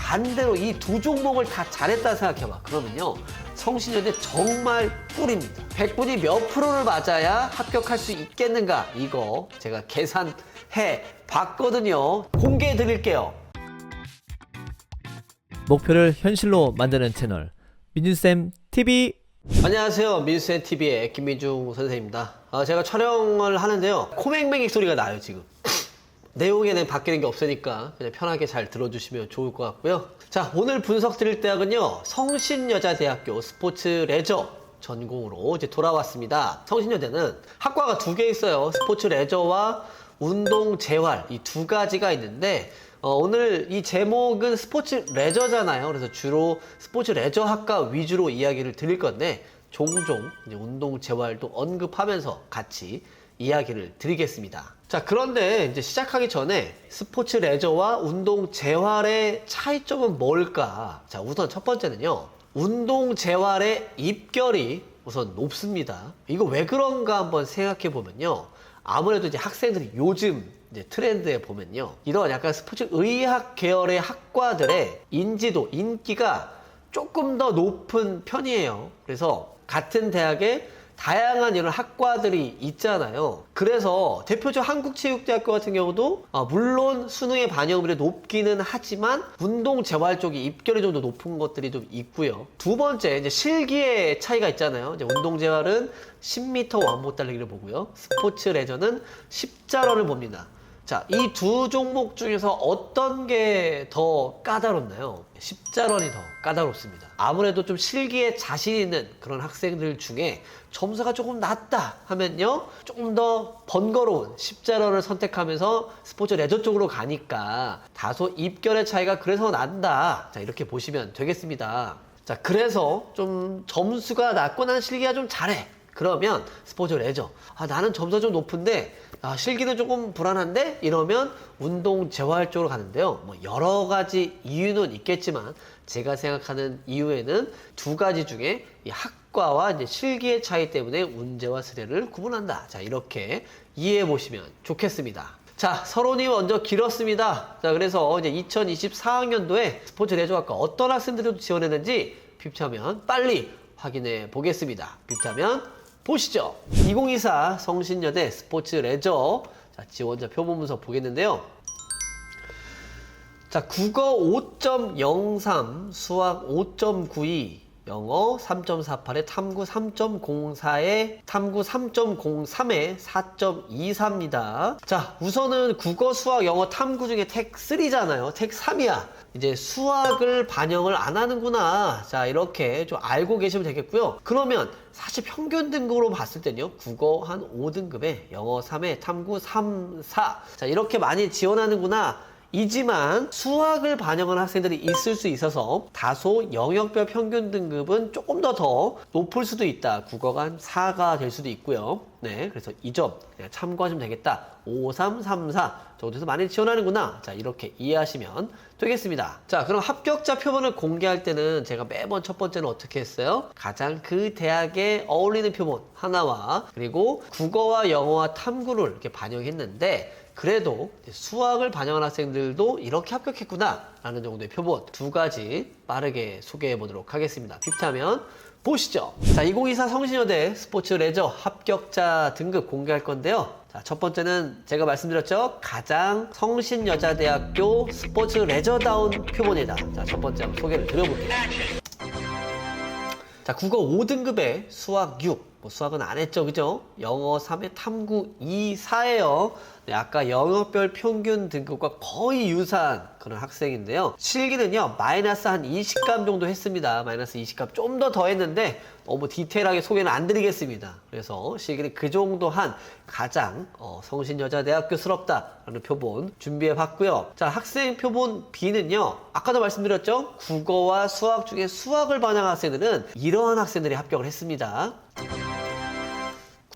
반대로 이 두 종목을 다 잘했다 생각해봐. 그러면요, 성신여대 정말 꿀입니다. 100분이 몇 프로를 맞아야 합격할 수 있겠는가, 이거 제가 계산해 봤거든요. 공개해 드릴게요. 목표를 현실로 만드는 채널 민준쌤 TV. 안녕하세요, 민수앤 TV의 김민중 선생입니다. 제가 촬영을 하는데요, 코맹맹이 소리가 나요. 지금 내용에는 바뀌는 게 없으니까 그냥 편하게 잘 들어주시면 좋을 것 같고요. 자, 오늘 분석 드릴 대학은요, 성신여자대학교 스포츠 레저 전공으로 이제 돌아왔습니다. 성신여대는 학과가 두 개 있어요. 스포츠 레저와 운동 재활, 이 두 가지가 있는데 오늘 이 제목은 스포츠 레저잖아요. 그래서 주로 스포츠 레저 학과 위주로 이야기를 드릴 건데, 종종 이제 운동 재활도 언급하면서 같이 이야기를 드리겠습니다. 자, 그런데 이제 시작하기 전에 스포츠 레저와 운동 재활의 차이점은 뭘까? 자, 우선 첫 번째는요, 운동 재활의 입결이 우선 높습니다. 이거 왜 그런가 한번 생각해 보면요, 아무래도 이제 학생들이 요즘 이제 트렌드에 보면요, 이런 약간 스포츠 의학 계열의 학과들의 인지도, 인기가 조금 더 높은 편이에요. 그래서 같은 대학에 다양한 이런 학과들이 있잖아요. 그래서 대표적 한국체육대학교 같은 경우도 물론 수능의 반영률이 높기는 하지만 운동 재활 쪽이 입결이 좀 더 높은 것들이 좀 있고요. 두 번째, 이제 실기의 차이가 있잖아요. 이제 운동 재활은 10m 완보 달리기를 보고요, 스포츠 레저는 십자런을 봅니다. 자, 이 두 종목 중에서 어떤 게 더 까다롭나요? 십자런이 더 까다롭습니다. 아무래도 좀 실기에 자신 있는 그런 학생들 중에 점수가 조금 낮다 하면요, 조금 더 번거로운 십자런을 선택하면서 스포츠 레저 쪽으로 가니까 다소 입결의 차이가 그래서 난다. 자, 이렇게 보시면 되겠습니다. 자, 그래서 좀 점수가 낮고 나는 실기가 좀 잘해. 그러면 스포츠 레저, 나는 점수가 좀 높은데 실기는 조금 불안한데, 이러면 운동 재활 쪽으로 가는데요, 뭐 여러 가지 이유는 있겠지만 제가 생각하는 이유에는 두 가지 중에 이 학과와 이제 실기의 차이 때문에 운재와 스레를 구분한다. 자, 이렇게 이해해 보시면 좋겠습니다. 자, 서론이 먼저 길었습니다. 자, 그래서 이제 2024학년도에 스포츠 레저학과 어떤 학생들이 지원했는지 핍차면 빨리 확인해 보겠습니다. 핍차면 보시죠. 2024 성신여대 스포츠 레저, 자, 지원자 표본문서 보겠는데요. 자, 국어 5.03, 수학 5.92, 영어 3.48에 탐구 3.04에 탐구 3.03에 4.24입니다. 자, 우선은 국어, 수학, 영어, 탐구 중에 택 3잖아요. 택 3이야. 이제 수학을 반영을 안 하는구나. 자, 이렇게 좀 알고 계시면 되겠고요. 그러면 사실 평균 등급으로 봤을 때는요, 국어 한 5등급에 영어 3에 탐구 3, 4. 자, 이렇게 많이 지원하는구나. 이지만 수학을 반영한 학생들이 있을 수 있어서 다소 영역별 평균 등급은 조금 더 높을 수도 있다. 국어가 한 4가 될 수도 있고요. 네, 그래서 이 점 참고하시면 되겠다. 5, 3, 3, 4 정도에서 많이 지원하는구나. 자, 이렇게 이해하시면 되겠습니다. 자, 그럼 합격자 표본을 공개할 때는 제가 매번 첫 번째는 어떻게 했어요? 가장 그 대학에 어울리는 표본 하나와, 그리고 국어와 영어와 탐구를 이렇게 반영했는데, 그래도 수학을 반영한 학생들도 이렇게 합격했구나 라는 정도의 표본 두 가지 빠르게 소개해 보도록 하겠습니다. 핍차면 보시죠. 자, 2024 성신여대 스포츠 레저 합격자 등급 공개할 건데요. 자, 첫 번째는 제가 말씀드렸죠, 가장 성신여자대학교 스포츠 레저다운 표본이다. 자, 첫 번째 한번 소개를 드려볼게요. 자, 국어 5등급에 수학 6, 수학은 안 했죠, 그죠? 영어 3에 탐구 2, 4예요. 네, 아까 영역별 평균 등급과 거의 유사한 그런 학생인데요. 실기는요, 마이너스 한 20감 정도 했습니다. 마이너스 20감 좀 더 했는데 너무 디테일하게 소개는 안 드리겠습니다. 그래서 실기는 그 정도 한 가장 성신여자대학교스럽다라는 표본 준비해 봤고요. 자, 학생 표본 B는요, 아까도 말씀드렸죠, 국어와 수학 중에 수학을 반영한 학생들은 이러한 학생들이 합격을 했습니다.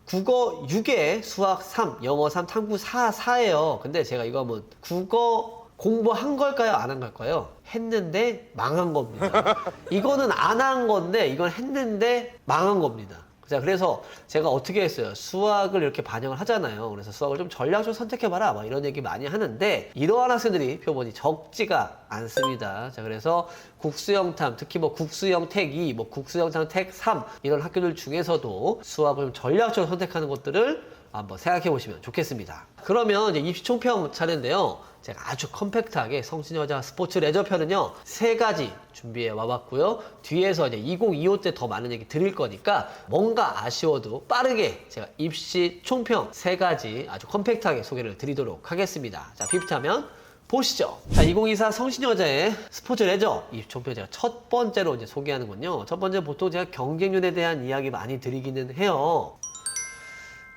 국어 6에 수학 3, 영어 3, 탐구 4, 4예요. 근데 제가 이거 한번 국어 공부한 걸까요? 안 한 걸까요? 했는데 망한 겁니다. 이거는 안 한 건데 이건 했는데 망한 겁니다. 자, 그래서 제가 어떻게 했어요? 수학을 이렇게 반영을 하잖아요. 그래서 수학을 좀 전략적으로 선택해봐라. 막 이런 얘기 많이 하는데, 이러한 학생들이 표본이 적지가 않습니다. 자, 그래서 국수영탐, 특히 뭐 국수영 택 2, 뭐 국수영탐 택 3, 이런 학교들 중에서도 수학을 좀 전략적으로 선택하는 것들을 한번 생각해 보시면 좋겠습니다. 그러면 이제 입시 총평 차례인데요. 제가 아주 컴팩트하게 성신여자 스포츠 레저 편은요, 3가지 준비해 와봤고요. 뒤에서 이제 2025 때 더 많은 얘기 드릴 거니까 뭔가 아쉬워도 빠르게 제가 입시 총평 3가지 아주 컴팩트하게 소개를 드리도록 하겠습니다. 자, 비슷하면 보시죠. 자, 2024 성신여자의 스포츠 레저 입시 총평 제가 첫 번째로 이제 소개하는군요. 첫 번째 보통 제가 경쟁률에 대한 이야기 많이 드리기는 해요.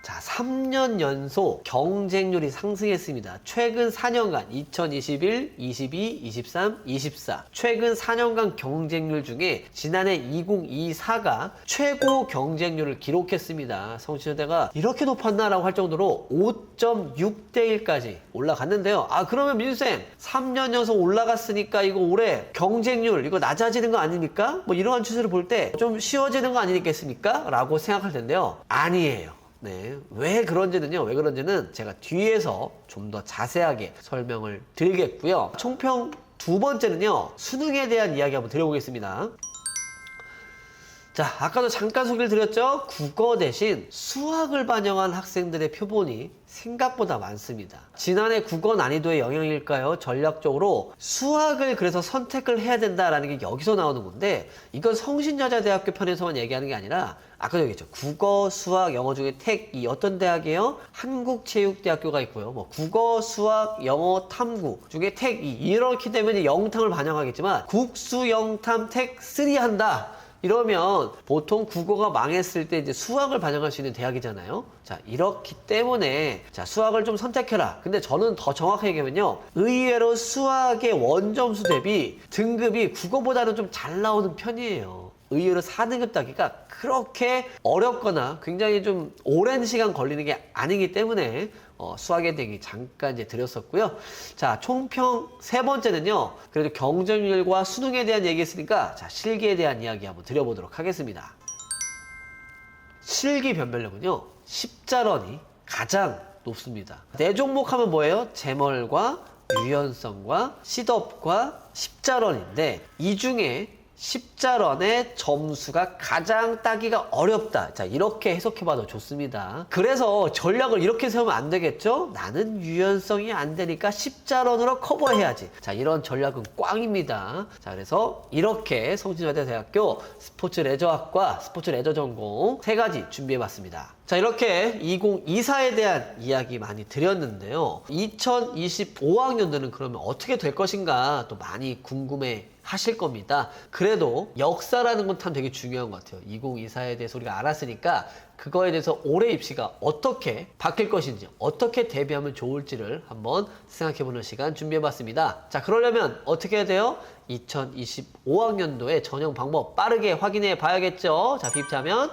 자, 3년 연속 경쟁률이 상승했습니다. 최근 4년간 2021, 22, 23, 24 최근 4년간 경쟁률 중에 지난해 2024가 최고 경쟁률을 기록했습니다. 성신여대가 이렇게 높았나라고 할 정도로 5.6대 1까지 올라갔는데요. 아, 그러면 민수쌤 3년 연속 올라갔으니까 이거 올해 경쟁률 이거 낮아지는 거 아닙니까? 뭐 이러한 추세를 볼 때 좀 쉬워지는 거 아니겠습니까? 라고 생각할 텐데요. 아니에요. 네, 왜 그런지는 제가 뒤에서 좀 더 자세하게 설명을 드리겠고요. 총평 두 번째는요, 수능에 대한 이야기 한번 드려보겠습니다. 자, 아까도 잠깐 소개를 드렸죠? 국어 대신 수학을 반영한 학생들의 표본이 생각보다 많습니다. 지난해 국어 난이도의 영향일까요? 전략적으로 수학을 그래서 선택을 해야 된다라는 게 여기서 나오는 건데, 이건 성신여자대학교 편에서만 얘기하는 게 아니라 아까 얘기했죠. 국어, 수학, 영어 중에 택이 어떤 대학이에요? 한국체육대학교가 있고요. 뭐 국어, 수학, 영어, 탐구 중에 택이 이렇게 되면 이제 영탐을 반영하겠지만 국수, 영탐, 택 3 한다. 이러면 보통 국어가 망했을 때 이제 수학을 반영할 수 있는 대학이잖아요. 자, 이렇기 때문에 자, 수학을 좀 선택해라. 근데 저는 더 정확하게 얘기하면요, 의외로 수학의 원점수 대비 등급이 국어보다는 좀 잘 나오는 편이에요. 의외로 4등급 따기가 그렇게 어렵거나 굉장히 좀 오랜 시간 걸리는 게 아니기 때문에 수학에 대해 잠깐 이제 드렸었고요. 자, 총평 세 번째는요, 그래도 경쟁률과 수능에 대한 얘기 했으니까 자, 실기에 대한 이야기 한번 드려보도록 하겠습니다. 실기 변별력은요, 십자런이 가장 높습니다. 네 종목 하면 뭐예요? 제멀과 유연성과 시덥과 십자런인데, 이 중에 십자런의 점수가 가장 따기가 어렵다. 자, 이렇게 해석해봐도 좋습니다. 그래서 전략을 이렇게 세우면 안 되겠죠? 나는 유연성이 안 되니까 십자런으로 커버해야지. 자, 이런 전략은 꽝입니다. 자, 그래서 이렇게 성신여자대학교 스포츠 레저학과 스포츠 레저 전공 3가지 준비해봤습니다. 자, 이렇게 2024에 대한 이야기 많이 드렸는데요. 2025학년도는 그러면 어떻게 될 것인가 또 많이 궁금해 하실 겁니다. 그래도 역사라는 건 참 되게 중요한 것 같아요. 2024에 대해서 우리가 알았으니까 그거에 대해서 올해 입시가 어떻게 바뀔 것인지, 어떻게 대비하면 좋을지를 한번 생각해보는 시간 준비해봤습니다. 자, 그러려면 어떻게 해야 돼요? 2025학년도의 전형 방법 빠르게 확인해 봐야겠죠. 자, 비입하면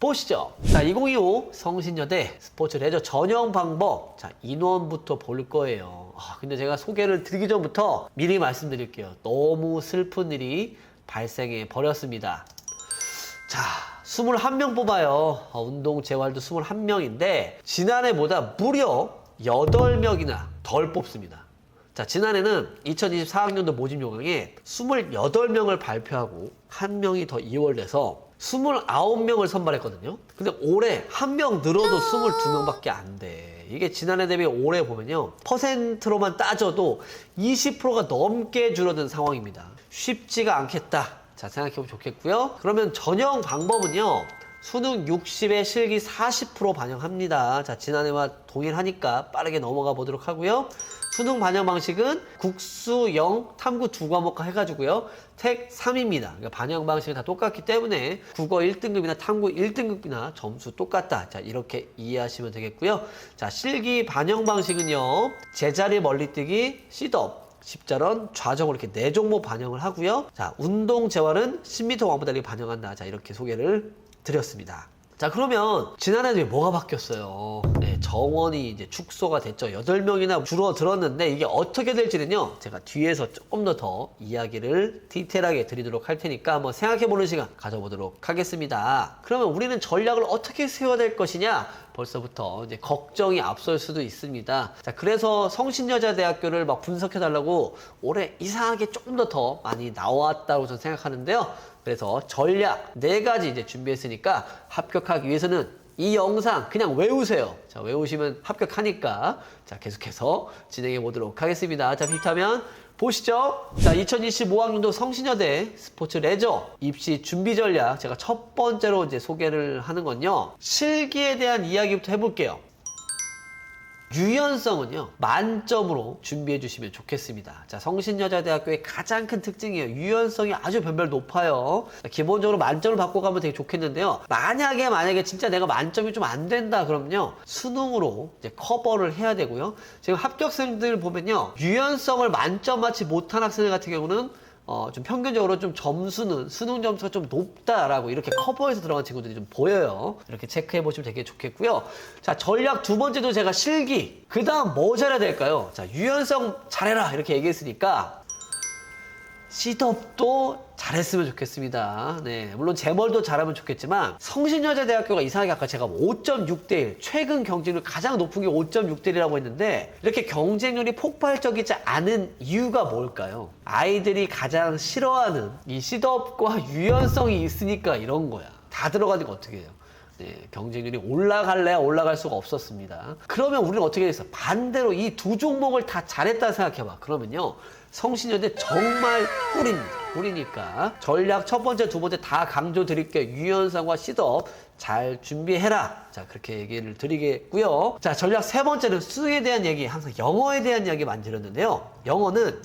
보시죠. 자, 2025 성신여대 스포츠 레저 전형 방법. 자, 인원부터 볼 거예요. 근데 제가 소개를 드리기 전부터 미리 말씀드릴게요. 너무 슬픈 일이 발생해 버렸습니다. 자, 21명 뽑아요. 운동 재활도 21명인데 지난해보다 무려 8명이나 덜 뽑습니다. 자, 지난해는 2024학년도 모집 요강에 28명을 발표하고 1명이 더 이월돼서 29명을 선발했거든요. 근데 올해 1명 늘어도 22명밖에 안 돼. 이게 지난해 대비 올해 보면요, 퍼센트로만 따져도 20%가 넘게 줄어든 상황입니다. 쉽지가 않겠다. 자, 생각해보면 좋겠고요. 그러면 전형 방법은요, 수능 60에 실기 40% 반영합니다. 자, 지난해와 동일하니까 빠르게 넘어가 보도록 하고요. 수능 반영 방식은 국수, 영, 탐구 2과목 해가지고요. 택 3입니다. 그러니까 반영 방식이 다 똑같기 때문에 국어 1등급이나 탐구 1등급이나 점수 똑같다. 자, 이렇게 이해하시면 되겠고요. 자, 실기 반영 방식은요, 제자리 멀리뛰기, 시덥, 십자런, 좌정으로 이렇게 4종목 반영을 하고요. 자, 운동 재활은 10m 왕부 달리기 반영한다. 자, 이렇게 소개를 드렸습니다. 자, 그러면 지난해에 뭐가 바뀌었어요? 네, 정원이 이제 축소가 됐죠. 8명이나 줄어들었는데 이게 어떻게 될지는요, 제가 뒤에서 조금 더 이야기를 디테일하게 드리도록 할 테니까 한번 생각해보는 시간 가져보도록 하겠습니다. 그러면 우리는 전략을 어떻게 세워야 될 것이냐? 벌써부터 이제 걱정이 앞설 수도 있습니다. 자, 그래서 성신여자대학교를 막 분석해달라고 올해 이상하게 조금 더 많이 나왔다고 저는 생각하는데요. 그래서 전략 4가지 이제 준비했으니까 합격하기 위해서는 이 영상 그냥 외우세요. 자, 외우시면 합격하니까. 자, 계속해서 진행해 보도록 하겠습니다. 자, 비타면 보시죠. 자, 2025학년도 성신여대 스포츠 레저 입시 준비 전략, 제가 첫 번째로 이제 소개를 하는 건요, 실기에 대한 이야기부터 해볼게요. 유연성은요, 만점으로 준비해 주시면 좋겠습니다. 자, 성신여자대학교의 가장 큰 특징이에요. 유연성이 아주 변별 높아요. 자, 기본적으로 만점을 받고 가면 되게 좋겠는데요. 만약에 진짜 내가 만점이 좀 안 된다 그러면요, 수능으로 이제 커버를 해야 되고요. 지금 합격생들 보면요, 유연성을 만점 맞지 못한 학생들 같은 경우는 좀 평균적으로 좀 점수는 수능 점수가 좀 높다라고 이렇게 커버해서 들어간 친구들이 좀 보여요. 이렇게 체크해 보시면 되게 좋겠고요. 자, 전략 2번째도 제가 실기. 그 다음 뭐 잘해야 될까요? 자, 유연성 잘해라 이렇게 얘기했으니까 시덥도 잘했으면 좋겠습니다. 네, 물론 재멀도 잘하면 좋겠지만 성신여자대학교가 이상하게 아까 제가 5.6대 1, 최근 경쟁률 가장 높은 게 5.6대 1이라고 했는데 이렇게 경쟁률이 폭발적이지 않은 이유가 뭘까요? 아이들이 가장 싫어하는 이 시덥과 유연성이 있으니까 이런 거야. 다 들어가니까 어떻게 해요? 네, 경쟁률이 올라갈래야 올라갈 수가 없었습니다. 그러면 우리는 어떻게 됐어? 반대로 이 2종목을 다 잘했다 생각해봐. 그러면요, 성신여대 정말 꿀이니까 전략 첫 번째, 두 번째 다 강조 드릴게요. 유연성과 시덥 잘 준비해라. 자, 그렇게 얘기를 드리겠고요. 자, 전략 3번째는 수능에 대한 얘기, 항상 영어에 대한 이야기 많이 드렸는데요. 영어는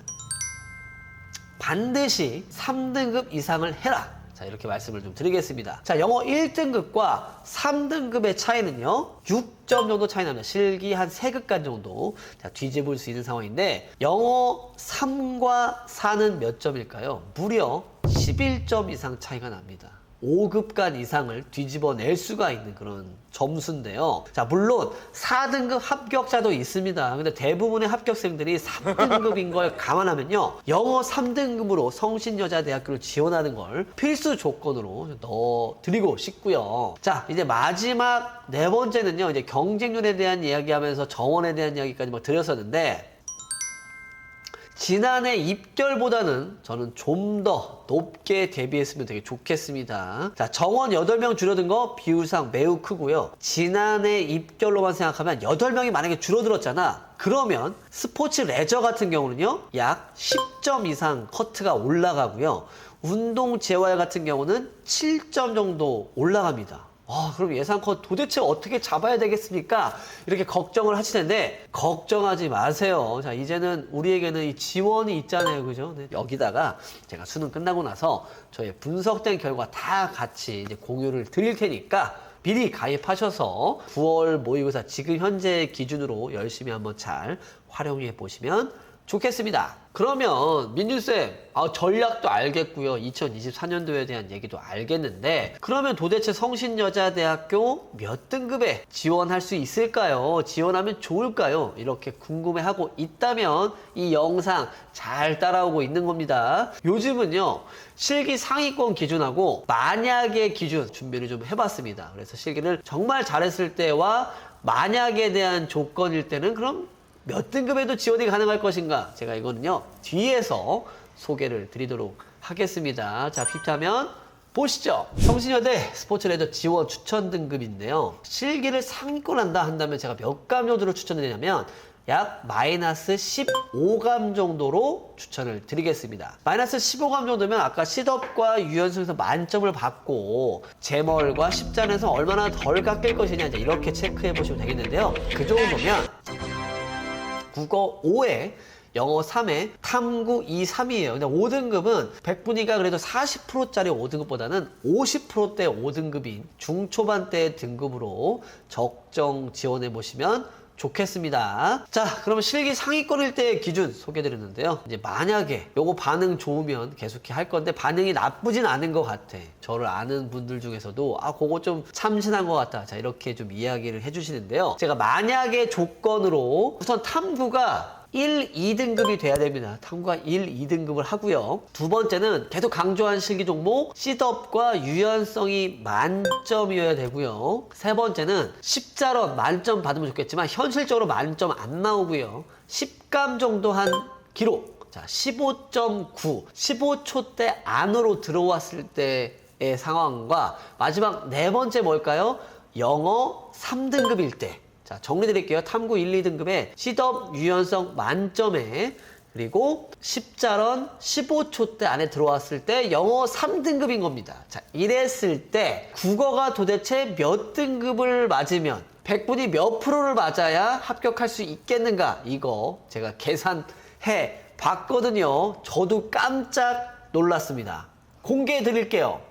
반드시 3등급 이상을 해라. 자, 이렇게 말씀을 좀 드리겠습니다. 자, 영어 1등급과 3등급의 차이는요, 6점 정도 차이 납니다. 실기 한 3급간 정도 자, 뒤집을 수 있는 상황인데, 영어 3과 4는 몇 점일까요? 무려 11점 이상 차이가 납니다. 5급간 이상을 뒤집어낼 수가 있는 그런 점수인데요. 자, 물론 4등급 합격자도 있습니다. 근데 대부분의 합격생들이 3등급인 걸 감안하면요, 영어 3등급으로 성신여자대학교를 지원하는 걸 필수 조건으로 넣어드리고 싶고요. 자, 이제 마지막 4번째는요, 이제 경쟁률에 대한 이야기하면서 정원에 대한 이야기까지 막 드렸었는데, 지난해 입결보다는 저는 좀 더 높게 대비했으면 되게 좋겠습니다. 자, 정원 8명 줄어든 거 비율상 매우 크고요. 지난해 입결로만 생각하면 8명이 만약에 줄어들었잖아. 그러면 스포츠 레저 같은 경우는요, 약 10점 이상 커트가 올라가고요. 운동 재활 같은 경우는 7점 정도 올라갑니다. 그럼 예상컷 도대체 어떻게 잡아야 되겠습니까? 이렇게 걱정을 하실 텐데, 걱정하지 마세요. 자, 이제는 우리에게는 이 지원이 있잖아요. 그죠? 네, 여기다가 제가 수능 끝나고 나서 저의 분석된 결과 다 같이 이제 공유를 드릴 테니까 미리 가입하셔서 9월 모의고사 지금 현재 기준으로 열심히 한번 잘 활용해 보시면 좋겠습니다. 그러면 민준쌤, 전략도 알겠고요. 2024년도에 대한 얘기도 알겠는데, 그러면 도대체 성신여자대학교 몇 등급에 지원할 수 있을까요? 지원하면 좋을까요? 이렇게 궁금해하고 있다면 이 영상 잘 따라오고 있는 겁니다. 요즘은요, 실기 상위권 기준하고 만약의 기준 준비를 좀 해봤습니다. 그래서 실기를 정말 잘했을 때와 만약에 대한 조건일 때는 그럼 몇 등급에도 지원이 가능할 것인가? 제가 이거는요, 뒤에서 소개를 드리도록 하겠습니다. 자, 핍타면 보시죠. 성신여대 스포츠레저 지원 추천 등급인데요. 실기를 상위권 한다면 제가 몇 감 정도로 추천드리냐면 약 마이너스 15감 정도로 추천을 드리겠습니다. 마이너스 15감 정도면 아까 시덥과 유연성에서 만점을 받고 재멀과 십잔에서 얼마나 덜 깎일 것이냐, 이제 이렇게 체크해 보시면 되겠는데요. 그 정도면 국어 5에 영어 3에 탐구 2, 3이에요. 근데 5등급은 100분위가 그래도 40%짜리 5등급보다는 50%대 5등급인 중초반대 등급으로 적정 지원해 보시면 좋겠습니다. 자, 그러면 실기 상위권일 때 기준 소개해드렸는데요. 이제 만약에 요거 반응 좋으면 계속해 할 건데 반응이 나쁘진 않은 것 같아. 저를 아는 분들 중에서도 그거 좀 참신한 것 같다. 자, 이렇게 좀 이야기를 해주시는데요. 제가 만약에 조건으로 우선 탐구가 1, 2등급이 돼야 됩니다. 탐구가 1, 2등급을 하고요. 두 번째는 계속 강조한 실기 종목 셋업과 유연성이 만점이어야 되고요. 세 번째는 십자론 만점 받으면 좋겠지만 현실적으로 만점 안 나오고요. 10감 정도 한 기록. 자, 15.9, 15초대 안으로 들어왔을 때의 상황과 마지막 네 번째 뭘까요? 영어 3등급일 때. 자, 정리드릴게요. 탐구 1, 2등급에 셋업 유연성 만점에 그리고 십자론 15초대 안에 들어왔을 때 영어 3등급인 겁니다. 자, 이랬을 때 국어가 도대체 몇 등급을 맞으면 100분이 몇 프로를 맞아야 합격할 수 있겠는가? 이거 제가 계산해 봤거든요. 저도 깜짝 놀랐습니다. 공개해 드릴게요.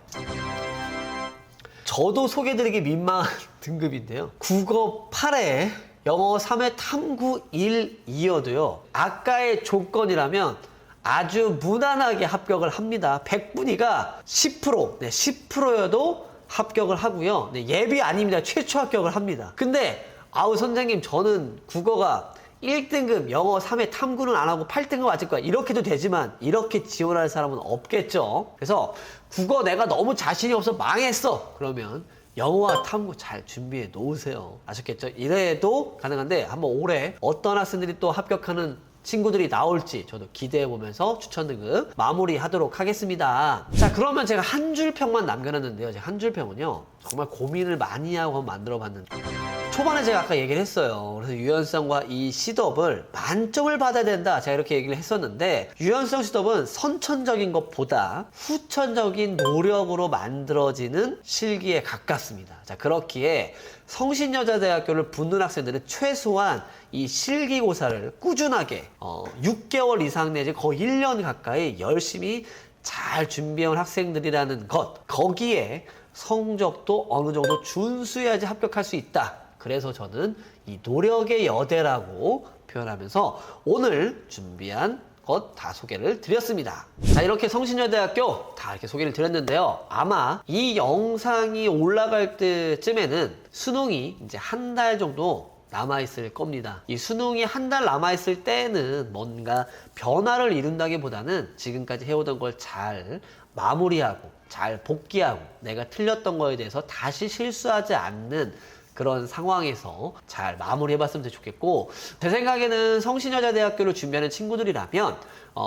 저도 소개해드리기 민망한 등급인데요. 국어 8에 영어 3에 탐구 1, 2여도요. 아까의 조건이라면 아주 무난하게 합격을 합니다. 100분위가 10%, 10%여도 합격을 하고요. 예비 아닙니다. 최초 합격을 합니다. 근데 선생님 저는 국어가 1등급 영어 3에 탐구는 안 하고 8등급 맞을 거야. 이렇게도 되지만 이렇게 지원할 사람은 없겠죠. 그래서 국어 내가 너무 자신이 없어 망했어. 그러면 영어와 탐구 잘 준비해 놓으세요. 아셨겠죠? 이래도 가능한데 한번 올해 어떤 학생들이 또 합격하는 친구들이 나올지 저도 기대해 보면서 추천 등급 마무리하도록 하겠습니다. 자, 그러면 제가 한 줄 평만 남겨놨는데요. 제가 한 줄 평은요 정말 고민을 많이 하고 한번 만들어 봤는데 초반에 제가 아까 얘기를 했어요. 그래서 유연성과 이 셋업을 만점을 받아야 된다. 제가 이렇게 얘기를 했었는데 유연성 셋업은 선천적인 것보다 후천적인 노력으로 만들어지는 실기에 가깝습니다. 자, 그렇기에 성신여자대학교를 붙는 학생들은 최소한 이 실기고사를 꾸준하게 6개월 이상 내지 거의 1년 가까이 열심히 잘 준비해온 학생들이라는 것, 거기에 성적도 어느 정도 준수해야지 합격할 수 있다. 그래서 저는 이 노력의 여대라고 표현하면서 오늘 준비한 것 다 소개를 드렸습니다. 자, 이렇게 성신여대학교 다 이렇게 소개를 드렸는데요. 아마 이 영상이 올라갈 때쯤에는 수능이 이제 한 달 정도 남아있을 겁니다. 이 수능이 한 달 남아있을 때는 뭔가 변화를 이룬다기보다는 지금까지 해오던 걸 잘 마무리하고 잘 복귀하고 내가 틀렸던 거에 대해서 다시 실수하지 않는 그런 상황에서 잘 마무리해봤으면 좋겠고, 제 생각에는 성신여자대학교를 준비하는 친구들이라면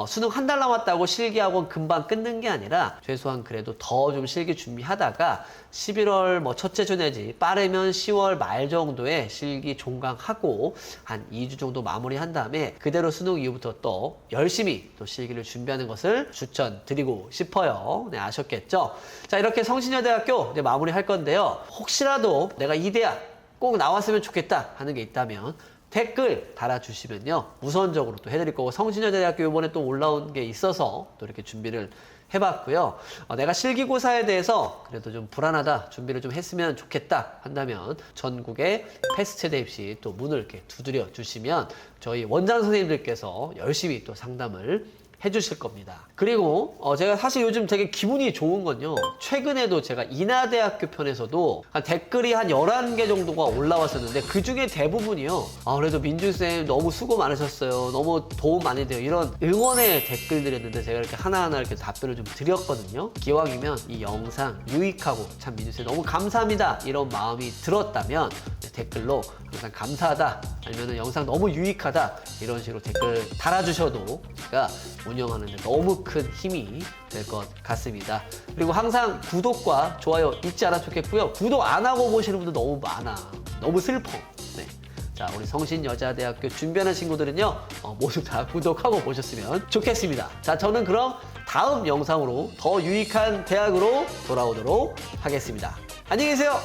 수능 한 달 남았다고 실기학원 금방 끊는 게 아니라 최소한 그래도 더 좀 실기 준비하다가 11월 첫째 주 내지 빠르면 10월 말 정도에 실기 종강하고 한 2주 정도 마무리한 다음에 그대로 수능 이후부터 또 열심히 또 실기를 준비하는 것을 추천드리고 싶어요. 네, 아셨겠죠? 자, 이렇게 성신여대학교 이제 마무리할 건데요. 혹시라도 내가 이 대학 꼭 나왔으면 좋겠다 하는 게 있다면 댓글 달아주시면요 우선적으로 또 해드릴 거고, 성신여자대학교 이번에 또 올라온 게 있어서 또 이렇게 준비를 해봤고요. 내가 실기고사에 대해서 그래도 좀 불안하다, 준비를 좀 했으면 좋겠다 한다면 전국의 패스트체대 입시 또 문을 이렇게 두드려 주시면 저희 원장 선생님들께서 열심히 또 상담을 해주실 겁니다. 그리고 제가 사실 요즘 되게 기분이 좋은 건요, 최근에도 제가 인하대학교 편에서도 댓글이 한 11개 정도가 올라왔었는데 그 중에 대부분이요, 그래도 민준쌤 너무 수고 많으셨어요, 너무 도움 많이 돼요, 이런 응원의 댓글들이었는데 제가 이렇게 하나하나 이렇게 답변을 좀 드렸거든요. 기왕이면 이 영상 유익하고 참 민준쌤 너무 감사합니다 이런 마음이 들었다면 댓글로 항상 감사하다, 아니면 영상 너무 유익하다 이런 식으로 댓글 달아주셔도 제가 운영하는데 너무 큰 힘이 될 것 같습니다. 그리고 항상 구독과 좋아요 잊지 않았으면 좋겠고요. 구독 안 하고 보시는 분들 너무 많아. 너무 슬퍼. 네. 자, 우리 성신여자대학교 준비하는 친구들은요 모두 다 구독하고 보셨으면 좋겠습니다. 자, 저는 그럼 다음 영상으로 더 유익한 대학으로 돌아오도록 하겠습니다. 안녕히 계세요.